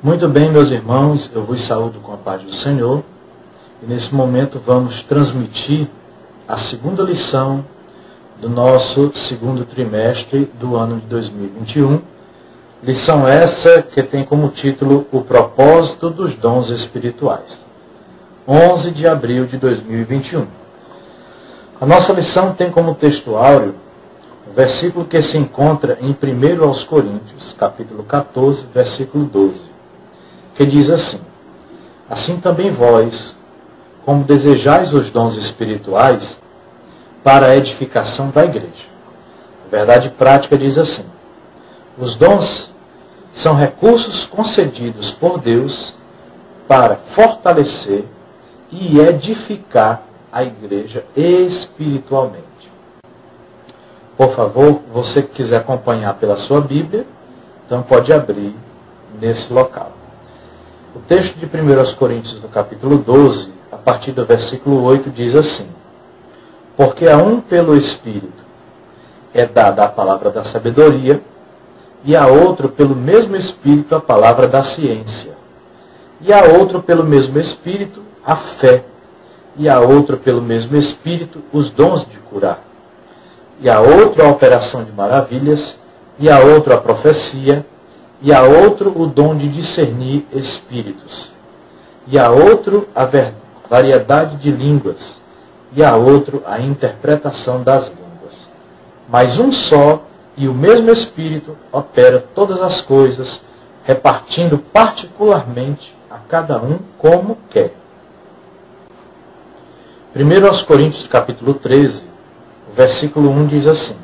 Muito bem, meus irmãos, eu vos saúdo com a paz do Senhor. E nesse momento vamos transmitir a segunda lição do nosso segundo trimestre do ano de 2021. Lição essa que tem como título O Propósito dos Dons Espirituais. 11 de abril de 2021. A nossa lição tem como texto áureo o versículo que se encontra em 1 aos Coríntios, capítulo 14, versículo 12, que diz assim: Assim também vós, como desejais os dons espirituais, para a edificação da igreja. A verdade prática diz assim: os dons são recursos concedidos por Deus para fortalecer e edificar a igreja espiritualmente. Por favor, você que quiser acompanhar pela sua Bíblia, então pode abrir nesse local. O texto de 1 Coríntios, no capítulo 12, a partir do versículo 8, diz assim: Porque a um pelo Espírito é dada a palavra da sabedoria, e a outro pelo mesmo Espírito a palavra da ciência, e a outro pelo mesmo Espírito a fé, e a outro pelo mesmo Espírito os dons de curar, e a outro a operação de maravilhas, e a outro a profecia, e a outro o dom de discernir espíritos, e a outro a variedade de línguas, e a outro a interpretação das línguas. Mas um só e o mesmo Espírito opera todas as coisas, repartindo particularmente a cada um como quer. 1 aos Coríntios, capítulo 13, o versículo 1 diz assim: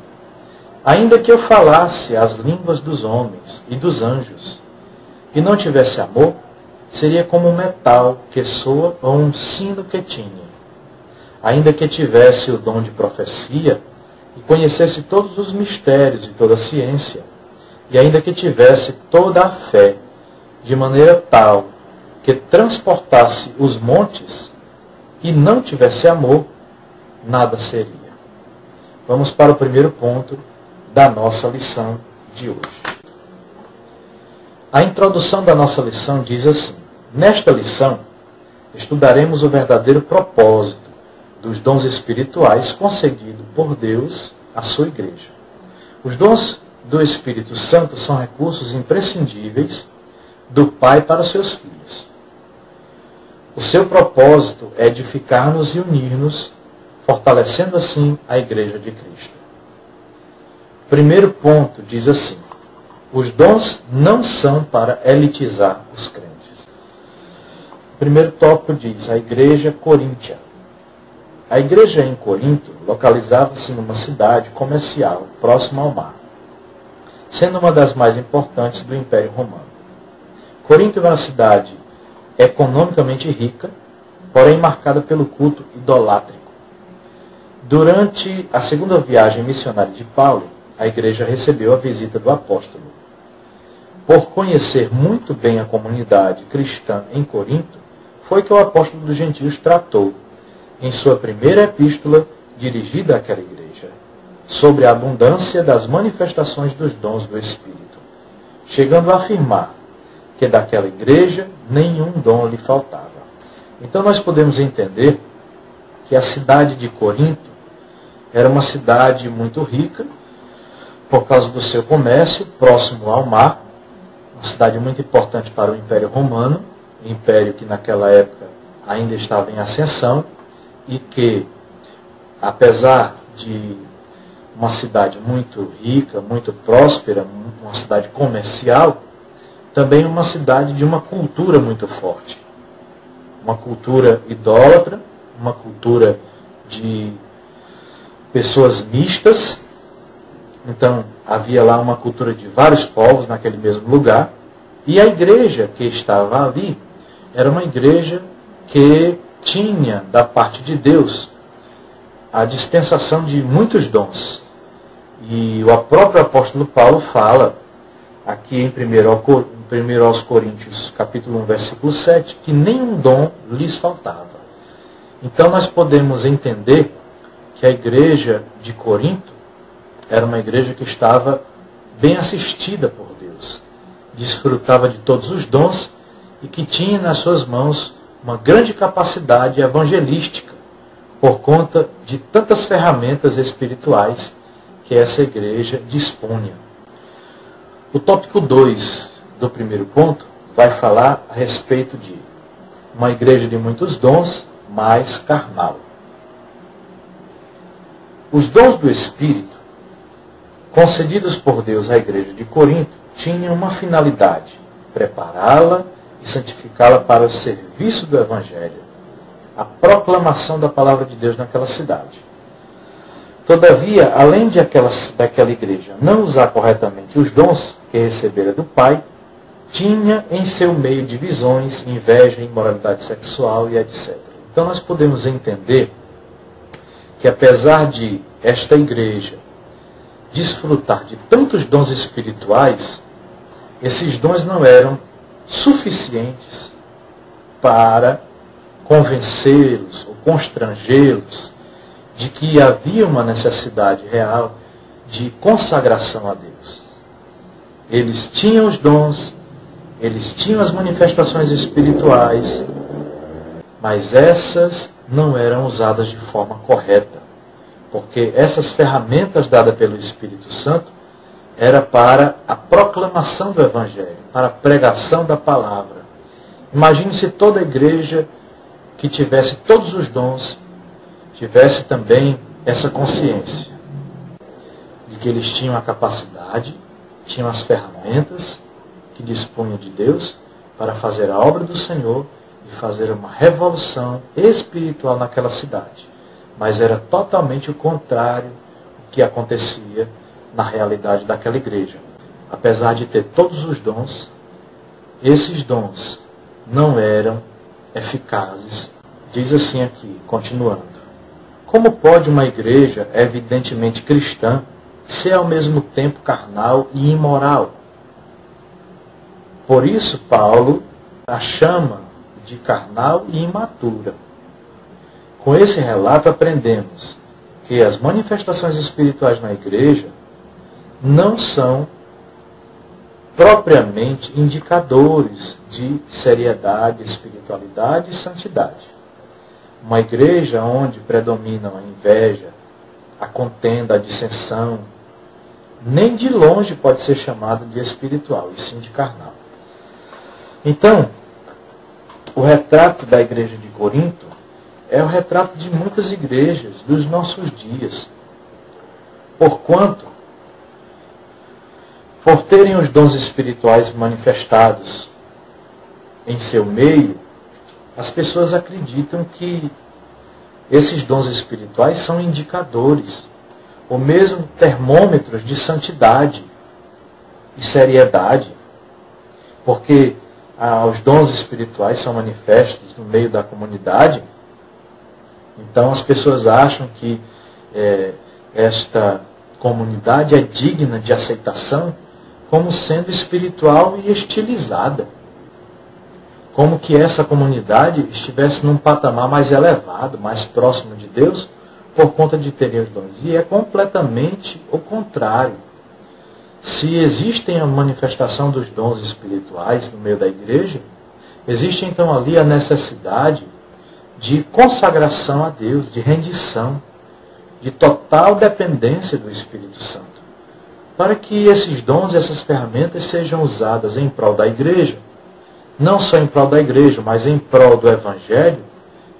Ainda que eu falasse as línguas dos homens e dos anjos, e não tivesse amor, seria como um metal que soa ou um sino que tine. Ainda que tivesse o dom de profecia, e conhecesse todos os mistérios e toda a ciência, e ainda que tivesse toda a fé, de maneira tal que transportasse os montes, e não tivesse amor, nada seria. Vamos para o primeiro ponto da nossa lição de hoje. A introdução da nossa lição diz assim: Nesta lição, estudaremos o verdadeiro propósito dos dons espirituais concedido por Deus à sua igreja. Os dons do Espírito Santo são recursos imprescindíveis do Pai para os seus filhos. O seu propósito é edificar-nos e unir-nos, fortalecendo assim a igreja de Cristo. O primeiro ponto diz assim: os dons não são para elitizar os crentes. O primeiro tópico diz: a igreja coríntia. A igreja em Corinto localizava-se numa cidade comercial próxima ao mar, sendo uma das mais importantes do Império Romano. Corinto é uma cidade economicamente rica, porém marcada pelo culto idolátrico. Durante a segunda viagem missionária de Paulo, a igreja recebeu a visita do apóstolo. Por conhecer muito bem a comunidade cristã em Corinto, foi que o apóstolo dos gentios tratou, em sua primeira epístola dirigida àquela igreja, sobre a abundância das manifestações dos dons do Espírito, chegando a afirmar que daquela igreja nenhum dom lhe faltava. Então nós podemos entender que a cidade de Corinto era uma cidade muito rica, por causa do seu comércio próximo ao mar, uma cidade muito importante para o Império Romano, um império que naquela época ainda estava em ascensão, e que, apesar de uma cidade muito rica, muito próspera, uma cidade comercial, também uma cidade de uma cultura muito forte. Uma cultura idólatra, uma cultura de pessoas mistas. Então, havia lá uma cultura de vários povos naquele mesmo lugar. E a igreja que estava ali era uma igreja que tinha, da parte de Deus, a dispensação de muitos dons. E o próprio apóstolo Paulo fala, aqui em 1 aos Coríntios, capítulo 1, versículo 7, que nenhum dom lhes faltava. Então nós podemos entender que a igreja de Corinto era uma igreja que estava bem assistida por Deus. desfrutava de todos os dons e que tinha nas suas mãos uma grande capacidade evangelística por conta de tantas ferramentas espirituais que essa igreja dispunha. O tópico 2 do primeiro ponto vai falar a respeito de uma igreja de muitos dons, mas carnal. Os dons do Espírito, concedidos por Deus à igreja de Corinto, tinham uma finalidade: prepará-la e santificá-la para o serviço do Evangelho, a proclamação da palavra de Deus naquela cidade. Todavia, além de daquela igreja não usar corretamente os dons que recebera do Pai, tinha em seu meio divisões, inveja, imoralidade sexual e etc. Então nós podemos entender que apesar de esta igreja desfrutar de tantos dons espirituais, esses dons não eram suficientes para convencê-los ou constrangê-los de que havia uma necessidade real de consagração a Deus. Eles tinham os dons, eles tinham as manifestações espirituais, mas essas não eram usadas de forma correta, porque essas ferramentas dadas pelo Espírito Santo era para a proclamação do Evangelho, para a pregação da palavra. Imagine se toda a igreja que tivesse todos os dons, tivesse também essa consciência de que eles tinham a capacidade, tinham as ferramentas que dispunham de Deus para fazer a obra do Senhor e fazer uma revolução espiritual naquela cidade. Mas era totalmente o contrário do que acontecia na realidade daquela igreja. Apesar de ter todos os dons, esses dons não eram eficazes. Diz assim aqui, continuando: como pode uma igreja evidentemente cristã ser ao mesmo tempo carnal e imoral? Por isso Paulo a chama de carnal e imatura. Com esse relato aprendemos que as manifestações espirituais na igreja não são propriamente indicadores de seriedade, espiritualidade e santidade. Uma igreja onde predominam a inveja, a contenda, a dissensão, nem de longe pode ser chamada de espiritual, e sim de carnal. Então, o retrato da igreja de Corinto é o retrato de muitas igrejas dos nossos dias. Porquanto, por terem os dons espirituais manifestados em seu meio, as pessoas acreditam que esses dons espirituais são indicadores, ou mesmo termômetros de santidade e seriedade, porque os dons espirituais são manifestos no meio da comunidade. Então as pessoas acham que esta comunidade é digna de aceitação como sendo espiritual e estilizada. Como que essa comunidade estivesse num patamar mais elevado, mais próximo de Deus, por conta de terem os dons. E é completamente o contrário. Se existem a manifestação dos dons espirituais no meio da igreja, existe então ali a necessidade de consagração a Deus, de rendição, de total dependência do Espírito Santo, para que esses dons e essas ferramentas sejam usadas em prol da igreja, não só em prol da igreja, mas em prol do Evangelho,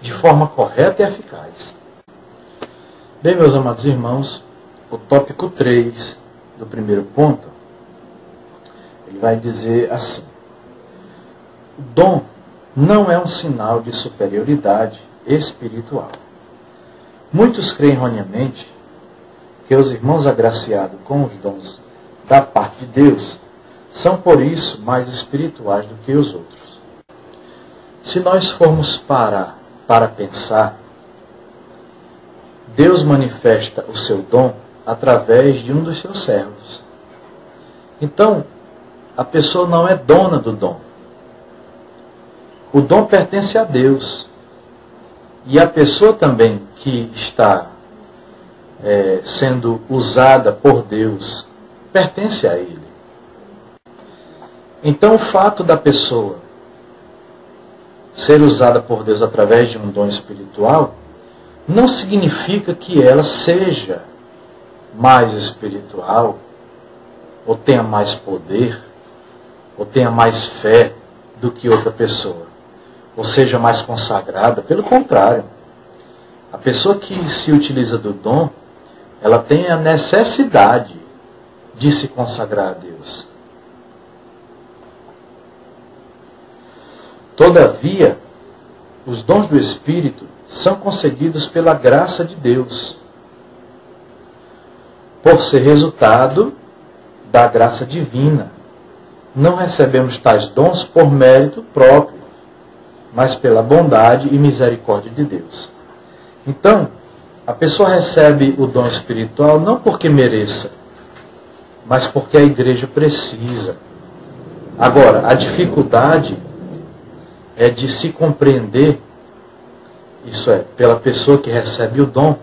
de forma correta e eficaz. Bem, meus amados irmãos, o tópico 3 do primeiro ponto, ele vai dizer assim: o dom não é um sinal de superioridade espiritual. Muitos creem erroneamente que os irmãos agraciados com os dons da parte de Deus são por isso mais espirituais do que os outros. Se nós formos parar para pensar, Deus manifesta o seu dom através de um dos seus servos. Então, a pessoa não é dona do dom. O dom pertence a Deus. E a pessoa também que está sendo usada por Deus pertence a Ele. Então o fato da pessoa ser usada por Deus através de um dom espiritual não significa que ela seja mais espiritual, ou tenha mais poder, ou tenha mais fé do que outra pessoa, ou seja mais consagrada. Pelo contrário, a pessoa que se utiliza do dom, ela tem a necessidade de se consagrar a Deus. Todavia, os dons do Espírito são concedidos pela graça de Deus, por ser resultado da graça divina. Não recebemos tais dons por mérito próprio, mas pela bondade e misericórdia de Deus. Então, a pessoa recebe o dom espiritual não porque mereça, mas porque a igreja precisa. Agora, a dificuldade é de se compreender, isso é, pela pessoa que recebe o dom,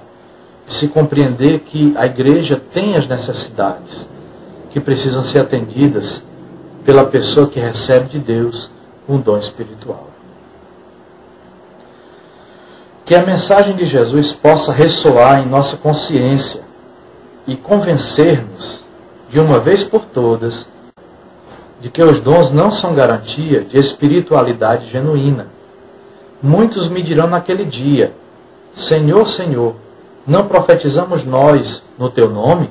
de se compreender que a igreja tem as necessidades que precisam ser atendidas pela pessoa que recebe de Deus um dom espiritual. Que a mensagem de Jesus possa ressoar em nossa consciência e convencer-nos, de uma vez por todas, de que os dons não são garantia de espiritualidade genuína. Muitos me dirão naquele dia: Senhor, Senhor, não profetizamos nós no Teu nome?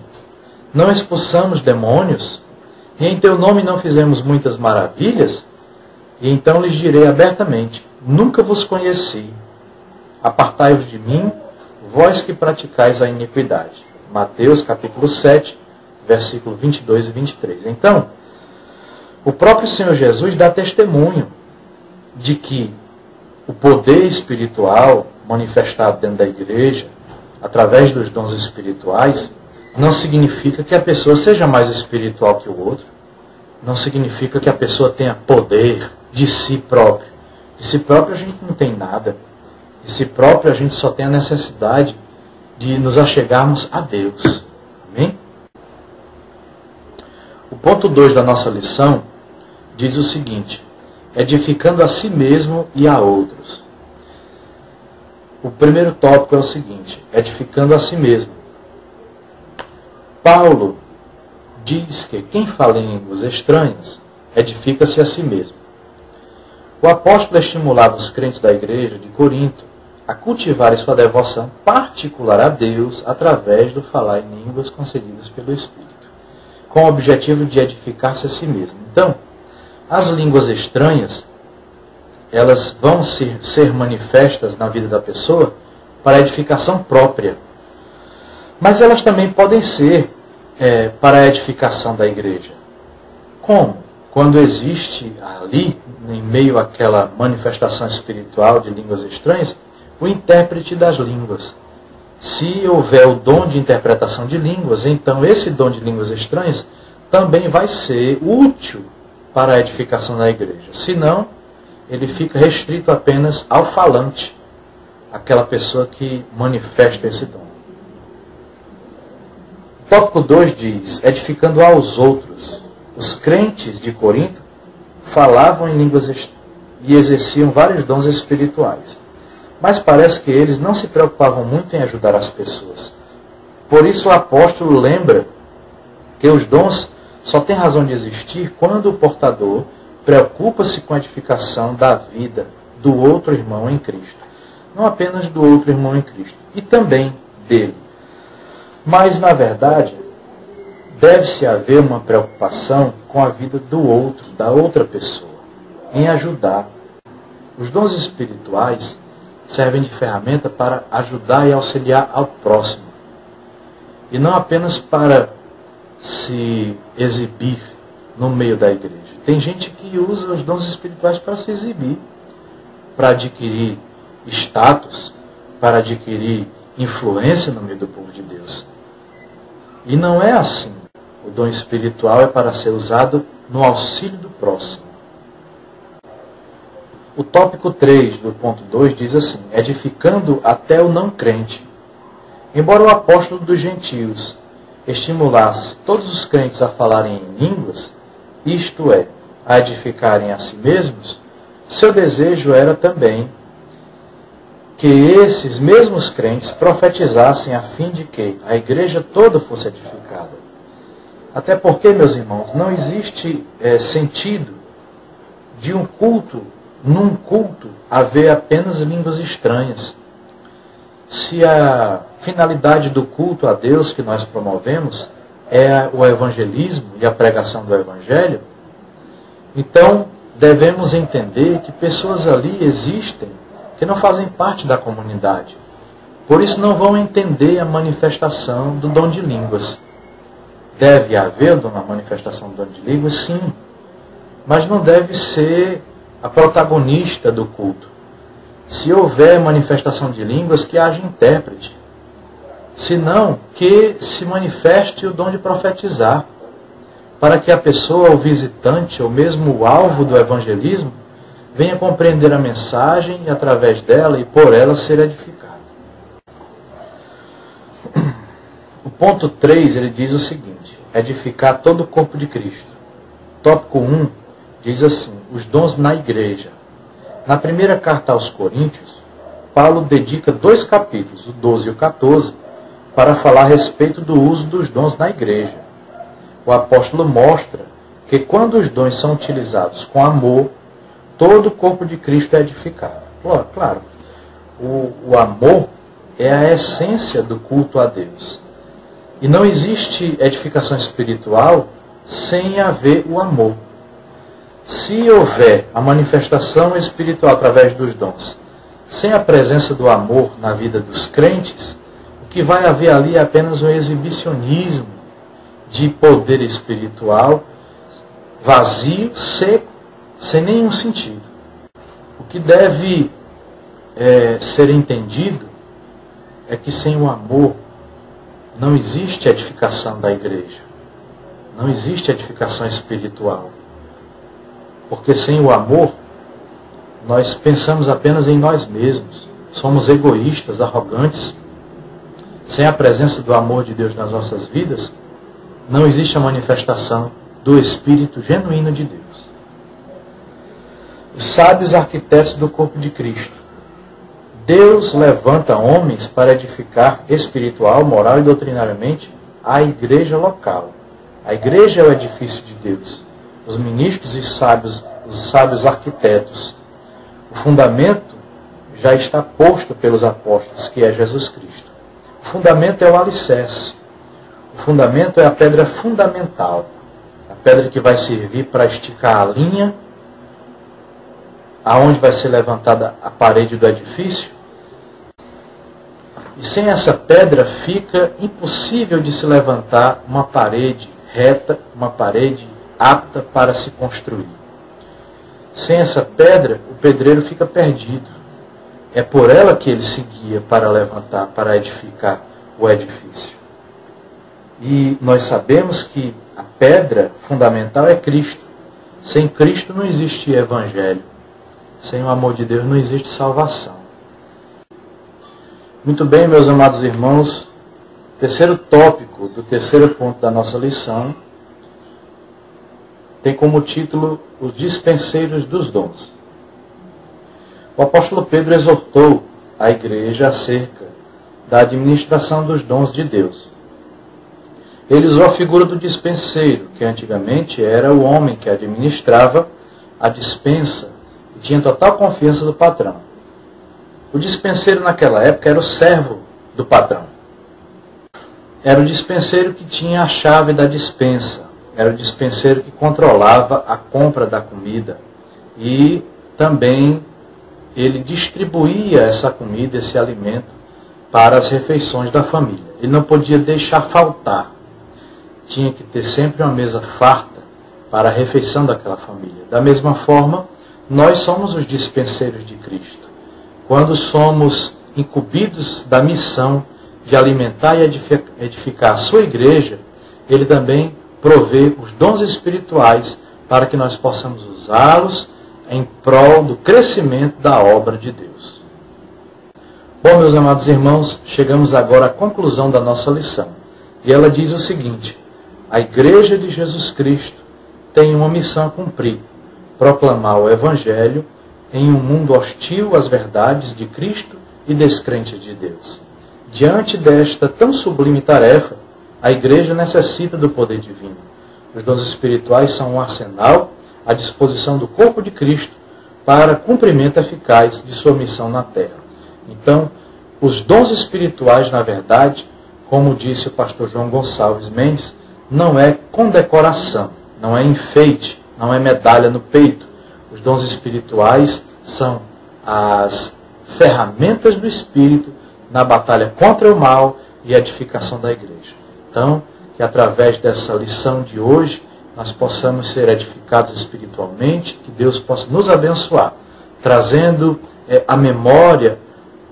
Não expulsamos demônios? E em Teu nome não fizemos muitas maravilhas? E então lhes direi abertamente: nunca vos conheci. Apartai-vos de mim, vós que praticais a iniquidade. Mateus capítulo 7, versículo 22 e 23. Então, o próprio Senhor Jesus dá testemunho de que o poder espiritual manifestado dentro da igreja, através dos dons espirituais, não significa que a pessoa seja mais espiritual que o outro. Não significa que a pessoa tenha poder de si próprio. De si próprio a gente não tem nada. De si próprio a gente só tem a necessidade de nos achegarmos a Deus. Amém? O ponto 2 da nossa lição diz o seguinte: edificando a si mesmo e a outros. O primeiro tópico é o seguinte: edificando a si mesmo. Paulo diz que quem fala em línguas estranhas edifica-se a si mesmo. O apóstolo estimulava os crentes da igreja de Corinto a cultivarem sua devoção particular a Deus através do falar em línguas concedidas pelo Espírito, com o objetivo de edificar-se a si mesmo. Então, as línguas estranhas, elas vão ser manifestas na vida da pessoa para a edificação própria. Mas elas também podem ser para a edificação da igreja. Como? Quando existe ali, em meio àquela manifestação espiritual de línguas estranhas, o intérprete das línguas. Se houver o dom de interpretação de línguas, então esse dom de línguas estranhas também vai ser útil para a edificação da igreja. Senão, ele fica restrito apenas ao falante, aquela pessoa que manifesta esse dom. O tópico 2 diz: edificando aos outros. Os crentes de Corinto falavam em línguas e exerciam vários dons espirituais. Mas parece que eles não se preocupavam muito em ajudar as pessoas. Por isso o apóstolo lembra que os dons só têm razão de existir quando o portador preocupa-se com a edificação da vida do outro irmão em Cristo. Não apenas do outro irmão em Cristo, e também dele. Mas, na verdade, deve-se haver uma preocupação com a vida do outro, da outra pessoa, em ajudar. Os dons espirituais servem de ferramenta para ajudar e auxiliar ao próximo. E não apenas para se exibir no meio da igreja. Tem gente que usa os dons espirituais para se exibir, para adquirir status, para adquirir influência no meio do povo de Deus. E não é assim. O dom espiritual é para ser usado no auxílio do próximo. O tópico 3 do ponto 2 diz assim: edificando até o não crente. Embora o apóstolo dos gentios estimulasse todos os crentes a falarem em línguas, isto é, a edificarem a si mesmos, seu desejo era também que esses mesmos crentes profetizassem a fim de que a igreja toda fosse edificada. Até porque, meus irmãos, não existe sentido de um culto, num culto, haver apenas línguas estranhas. Se a finalidade do culto a Deus que nós promovemos é o evangelismo e a pregação do evangelho, então devemos entender que pessoas ali existem que não fazem parte da comunidade. Por isso não vão entender a manifestação do dom de línguas. Deve haver uma manifestação do dom de línguas, sim, mas não deve ser a protagonista do culto. Se houver manifestação de línguas, que haja intérprete. Se não, que se manifeste o dom de profetizar, para que a pessoa, o visitante, ou mesmo o alvo do evangelismo, venha compreender a mensagem e, através dela e por ela, ser edificado. O ponto 3, ele diz o seguinte: edificar todo o corpo de Cristo. Tópico 1 diz assim: os dons na igreja. Na primeira carta aos Coríntios, Paulo dedica 2 capítulos, o 12 e o 14, para falar a respeito do uso dos dons na igreja. O apóstolo mostra que quando os dons são utilizados com amor, todo o corpo de Cristo é edificado. Claro, o amor é a essência do culto a Deus. E não existe edificação espiritual sem haver o amor. Se houver a manifestação espiritual através dos dons, sem a presença do amor na vida dos crentes, o que vai haver ali é apenas um exibicionismo de poder espiritual, vazio, seco, sem nenhum sentido. O que deve ser entendido é que sem o amor não existe edificação da igreja. Não existe edificação espiritual. Porque sem o amor, nós pensamos apenas em nós mesmos. Somos egoístas, arrogantes. Sem a presença do amor de Deus nas nossas vidas, não existe a manifestação do Espírito genuíno de Deus. Os sábios arquitetos do corpo de Cristo. Deus levanta homens para edificar espiritual, moral e doutrinariamente a igreja local. A igreja é o edifício de Deus. Os ministros e os sábios arquitetos. O fundamento já está posto pelos apóstolos, que é Jesus Cristo. O fundamento é o alicerce. O fundamento é a pedra fundamental. A pedra que vai servir para esticar a linha, aonde vai ser levantada a parede do edifício. E sem essa pedra fica impossível de se levantar uma parede reta, uma parede apta para se construir. Sem essa pedra, o pedreiro fica perdido. É por ela que ele se guia para levantar, para edificar o edifício. E nós sabemos que a pedra fundamental é Cristo. Sem Cristo não existe evangelho. Sem o amor de Deus não existe salvação. Muito bem, meus amados irmãos. Terceiro tópico do terceiro ponto da nossa lição tem como título os dispenseiros dos dons. O apóstolo Pedro exortou a igreja acerca da administração dos dons de Deus. Ele usou a figura do dispenseiro, que antigamente era o homem que administrava a dispensa e tinha total confiança do patrão. O dispenseiro naquela época era o servo do patrão. Era o dispenseiro que tinha a chave da dispensa. Era o dispenseiro que controlava a compra da comida. E também ele distribuía essa comida, esse alimento, para as refeições da família. Ele não podia deixar faltar. Tinha que ter sempre uma mesa farta para a refeição daquela família. Da mesma forma, nós somos os dispenseiros de Cristo. Quando somos incumbidos da missão de alimentar e edificar a sua igreja, ele também provê os dons espirituais para que nós possamos usá-los em prol do crescimento da obra de Deus. Bom, meus amados irmãos, chegamos agora à conclusão da nossa lição. E ela diz o seguinte: a igreja de Jesus Cristo tem uma missão a cumprir. proclamar o Evangelho em um mundo hostil às verdades de Cristo e descrentes de Deus. Diante desta tão sublime tarefa, a Igreja necessita do poder divino. Os dons espirituais são um arsenal à disposição do corpo de Cristo para cumprimento eficaz de sua missão na terra. Então, os dons espirituais, na verdade, como disse o pastor João Gonçalves Mendes, não é condecoração, não é enfeite, não é medalha no peito. Os dons espirituais são as ferramentas do Espírito na batalha contra o mal e a edificação da igreja. Então, que através dessa lição de hoje, nós possamos ser edificados espiritualmente, que Deus possa nos abençoar, trazendo à memória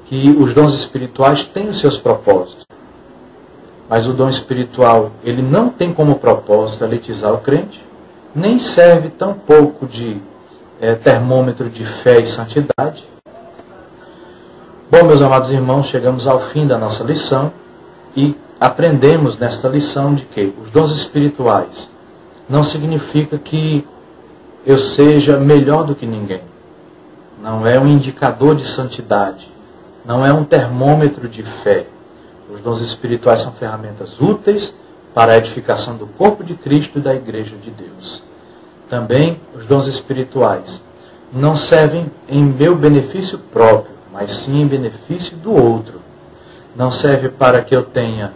que os dons espirituais têm os seus propósitos. Mas o dom espiritual, ele não tem como propósito elitizar o crente, nem serve tão pouco de termômetro de fé e santidade. Bom, meus amados irmãos, chegamos ao fim da nossa lição e aprendemos nesta lição de que os dons espirituais não significa que eu seja melhor do que ninguém. Não é um indicador de santidade. Não é um termômetro de fé. Os dons espirituais são ferramentas úteis para a edificação do corpo de Cristo e da Igreja de Deus. Também os dons espirituais não servem em meu benefício próprio, mas sim em benefício do outro. Não serve para que eu tenha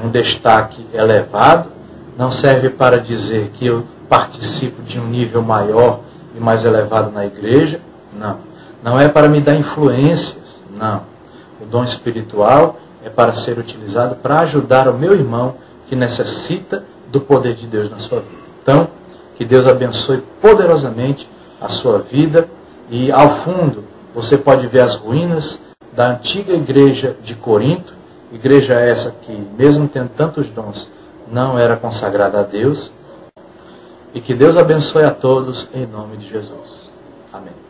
um destaque elevado, não serve para dizer que eu participo de um nível maior e mais elevado na igreja, não. Não é para me dar influências, não. O dom espiritual é para ser utilizado para ajudar o meu irmão que necessita do poder de Deus na sua vida. Então, que Deus abençoe poderosamente a sua vida e, ao fundo, você pode ver as ruínas da antiga igreja de Corinto, igreja essa que, mesmo tendo tantos dons, não era consagrada a Deus. E que Deus abençoe a todos em nome de Jesus. Amém.